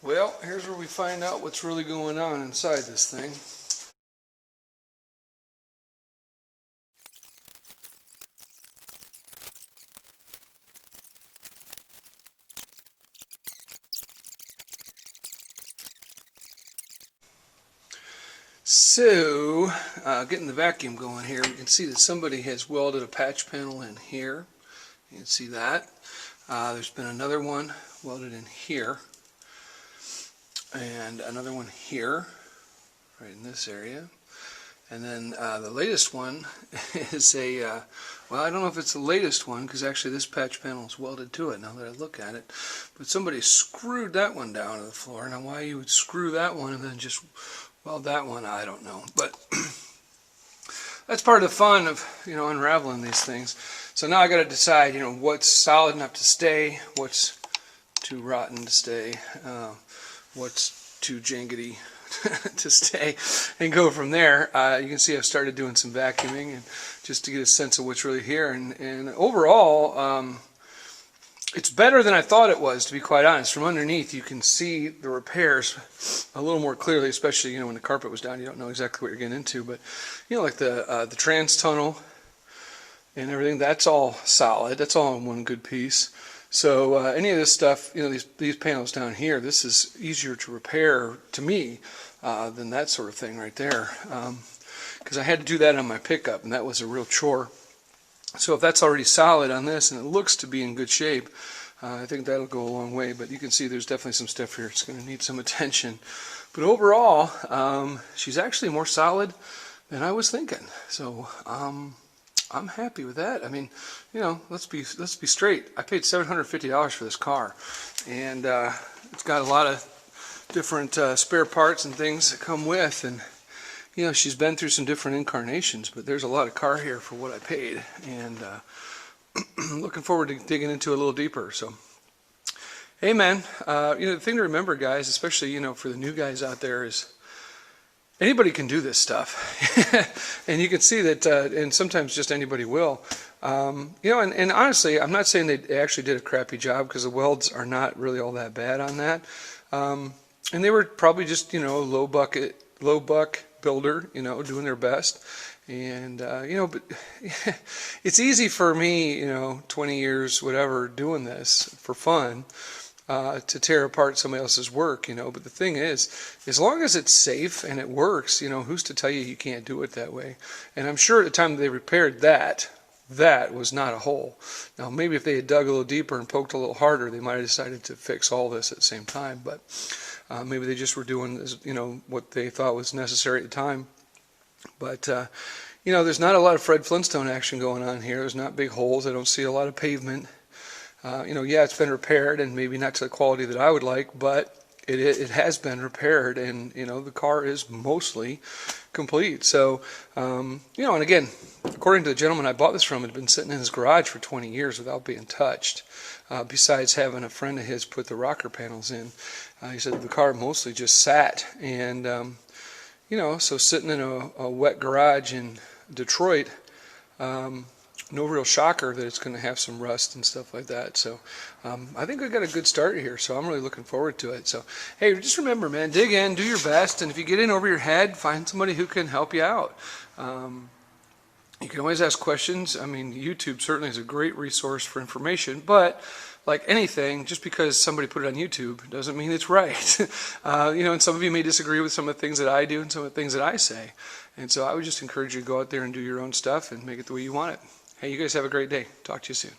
Well, here's where we find out what's really going on inside this thing. So, getting the vacuum going here, we can see that somebody has welded a patch panel in here. You can see that. There's been another one welded in here, and another one here, right in this area. And then the latest one is well, I don't know if it's the latest one, because actually this patch panel is welded to it now that I look at it. But somebody screwed that one down to the floor. Now why you would screw that one and then just weld that one, I don't know. But that's part of the fun of, unraveling these things. So now I got to decide, what's solid enough to stay, what's too rotten to stay, what's too jangity to stay, and go from there. You can see I've started doing some vacuuming, and just to get a sense of what's really here. And overall, it's better than I thought it was, to be quite honest. From underneath, you can see the repairs a little more clearly, especially when the carpet was down. You don't know exactly what you're getting into, but like the trans tunnel and everything, that's all solid. That's all in one good piece. So any of this stuff, these panels down here, this is easier to repair to me than that sort of thing right there, because I had to do that on my pickup, and that was a real chore. So if that's already solid on this and it looks to be in good shape, I think that'll go a long way. But you can see there's definitely some stuff here. It's going to need some attention. But overall, she's actually more solid than I was thinking. So I'm happy with that. I mean, let's be straight. I paid $750 for this car, and it's got a lot of different spare parts and things that come with, and she's been through some different incarnations, but there's a lot of car here for what I paid, and looking forward to digging into it a little deeper. So, hey man, the thing to remember, guys, especially for the new guys out there, is anybody can do this stuff, and you can see that, and sometimes just anybody will. And honestly, I'm not saying they actually did a crappy job, because the welds are not really all that bad on that, and they were probably just low buck builder, doing their best. And but it's easy for me, 20 years whatever doing this for fun, to tear apart somebody else's work, but the thing is, as long as it's safe and it works, who's to tell you can't do it that way? And I'm sure at the time they repaired that was not a hole. Now maybe if they had dug a little deeper and poked a little harder, they might have decided to fix all this at the same time, but maybe they just were doing what they thought was necessary at the time. But there's not a lot of Fred Flintstone action going on here. There's not big holes. I don't see a lot of pavement. Yeah, it's been repaired, and maybe not to the quality that I would like, but it has been repaired, and the car is mostly complete. So and again, according to the gentleman I bought this from, it had been sitting in his garage for 20 years without being touched. Besides having a friend of his put the rocker panels in, he said the car mostly just sat, and so sitting in a wet garage in Detroit, no real shocker that it's going to have some rust and stuff like that. So I think I got a good start here, so I'm really looking forward to it. So hey, just remember, man, dig in, do your best, and if you get in over your head, find somebody who can help you out. You can always ask questions. I mean, YouTube certainly is a great resource for information, but like anything, just because somebody put it on YouTube doesn't mean it's right. And some of you may disagree with some of the things that I do and some of the things that I say. And so I would just encourage you to go out there and do your own stuff and make it the way you want it. Hey, you guys have a great day. Talk to you soon.